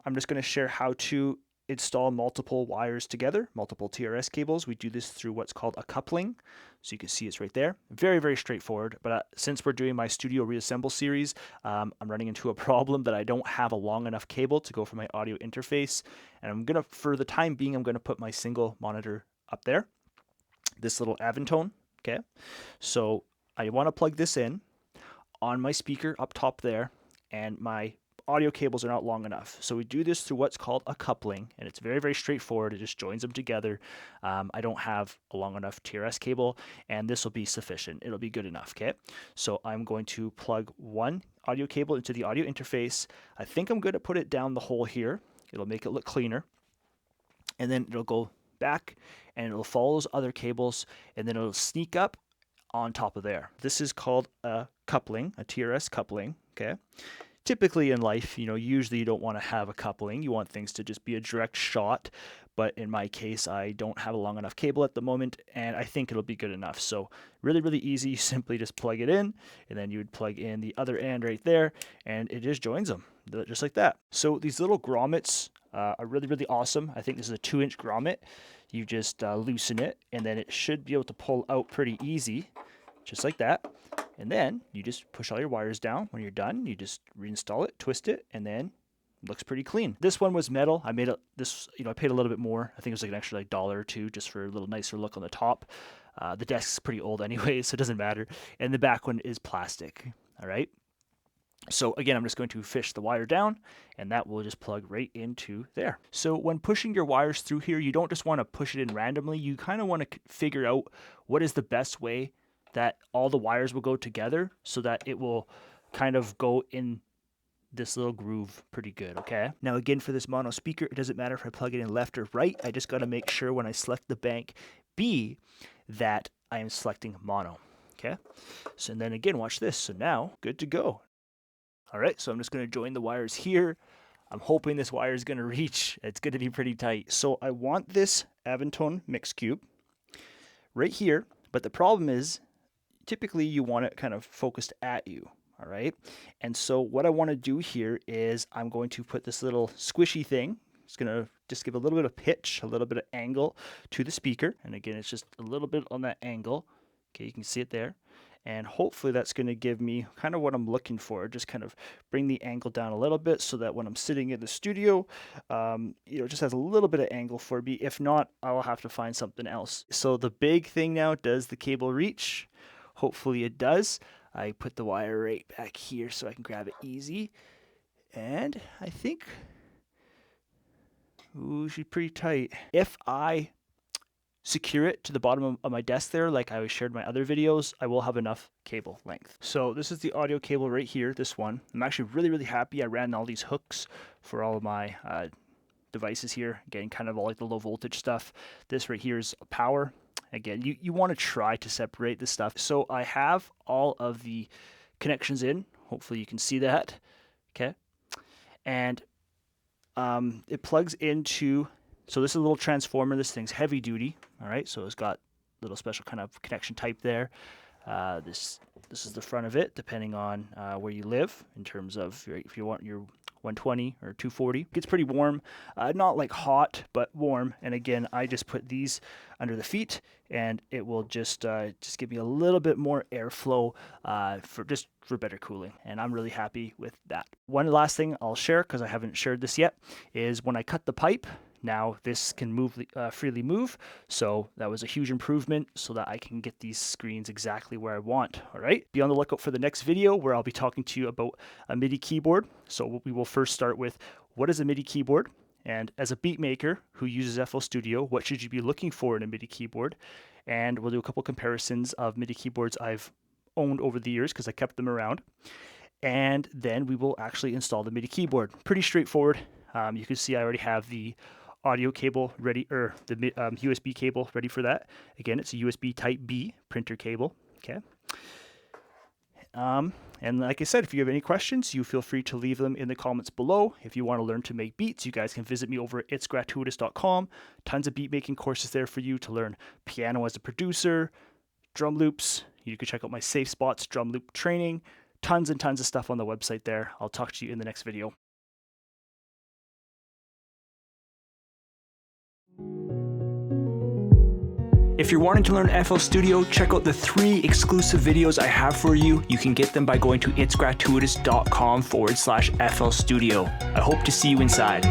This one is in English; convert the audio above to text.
I'm just going to share how to install multiple wires together, multiple TRS cables. We do this through what's called a coupling. So you can see it's right there. Very, very straightforward. But since we're doing my studio reassemble series, I'm running into a problem that I don't have a long enough cable to go from my audio interface. And I'm going to, for the time being, I'm going to put my single monitor up there, this little Aventone. Okay. So I want to plug this in on my speaker up top there, and my audio cables are not long enough. So we do this through what's called a coupling, and it's very, very straightforward. It just joins them together. I don't have a long enough TRS cable, and this will be sufficient. It'll be good enough, okay? So I'm going to plug one audio cable into the audio interface. I think I'm going to put it down the hole here. It'll make it look cleaner. And then it'll go back, and it'll follow those other cables, and then it'll sneak up on top of there. This is called a coupling, a TRS coupling, okay? Typically in life, usually you don't want to have a coupling. You want things to just be a direct shot. But in my case, I don't have a long enough cable at the moment, and I think it'll be good enough. So really, really easy. You simply just plug it in, and then you would plug in the other end right there, and it just joins them, just like that. So these little grommets are really, really awesome. I think this is a 2-inch grommet. You just loosen it, and then it should be able to pull out pretty easy, just like that. And then you just push all your wires down. When you're done, you just reinstall it, twist it, and then it looks pretty clean. This one was metal. I made this, I paid a little bit more. I think it was like an extra $1 or $2 just for a little nicer look on the top. The desk's pretty old anyway, so it doesn't matter. And the back one is plastic. All right. So again, I'm just going to fish the wire down, and that will just plug right into there. So when pushing your wires through here, you don't just want to push it in randomly. You kind of want to figure out what is the best way that all the wires will go together so that it will kind of go in this little groove pretty good, okay? Now again, for this mono speaker, it doesn't matter if I plug it in left or right. I just got to make sure when I select the bank B that I am selecting mono, okay? So and then again, watch this. So now, good to go. All right, so I'm just going to join the wires here. I'm hoping this wire is going to reach. It's going to be pretty tight. So I want this Aventone mix cube right here, but the problem is typically you want it kind of focused at you, all right? And so what I want to do here is I'm going to put this little squishy thing. It's going to just give a little bit of pitch, a little bit of angle to the speaker. And again, it's just a little bit on that angle. Okay, you can see it there. And hopefully that's going to give me kind of what I'm looking for. Just kind of bring the angle down a little bit so that when I'm sitting in the studio, it just has a little bit of angle for me. If not, I will have to find something else. So the big thing now, does the cable reach? Hopefully it does. I put the wire right back here so I can grab it easy. And I think, ooh, she's pretty tight. If I secure it to the bottom of my desk there, like I shared in my other videos, I will have enough cable length. So this is the audio cable right here, this one. I'm actually really, really happy. I ran all these hooks for all of my devices here, getting kind of all like the low voltage stuff. This right here is power. Again, you want to try to separate this stuff. So I have all of the connections in. Hopefully you can see that. Okay. And it plugs into, so this is a little transformer. This thing's heavy duty. All right. So it's got a little special kind of connection type there. This is the front of it, depending on where you live in terms of if you want your 120 or 240. It gets pretty warm, not like hot, but warm. And again, I just put these under the feet, and it will just give me a little bit more airflow for better cooling. And I'm really happy with that. One last thing I'll share, because I haven't shared this yet, is when I cut the pipe. Now this can freely move, so that was a huge improvement so that I can get these screens exactly where I want. All right, be on the lookout for the next video where I'll be talking to you about a MIDI keyboard. So we will first start with what is a MIDI keyboard, and as a beat maker who uses FL Studio, what should you be looking for in a MIDI keyboard? And we'll do a couple comparisons of MIDI keyboards I've owned over the years because I kept them around. And then we will actually install the MIDI keyboard. Pretty straightforward. You can see I already have the audio cable ready, or the USB cable ready for that. Again, it's a USB Type B printer cable. Okay. And like I said, if you have any questions, you feel free to leave them in the comments below. If you want to learn to make beats, you guys can visit me over at itsGratuiTous.com. Tons of beat making courses there for you to learn piano as a producer, drum loops. You can check out my Safe Spots drum loop training. Tons and tons of stuff on the website there. I'll talk to you in the next video. If you're wanting to learn FL Studio, check out the 3 exclusive videos I have for you. You can get them by going to itsGratuiTous.com/FL Studio. I hope to see you inside.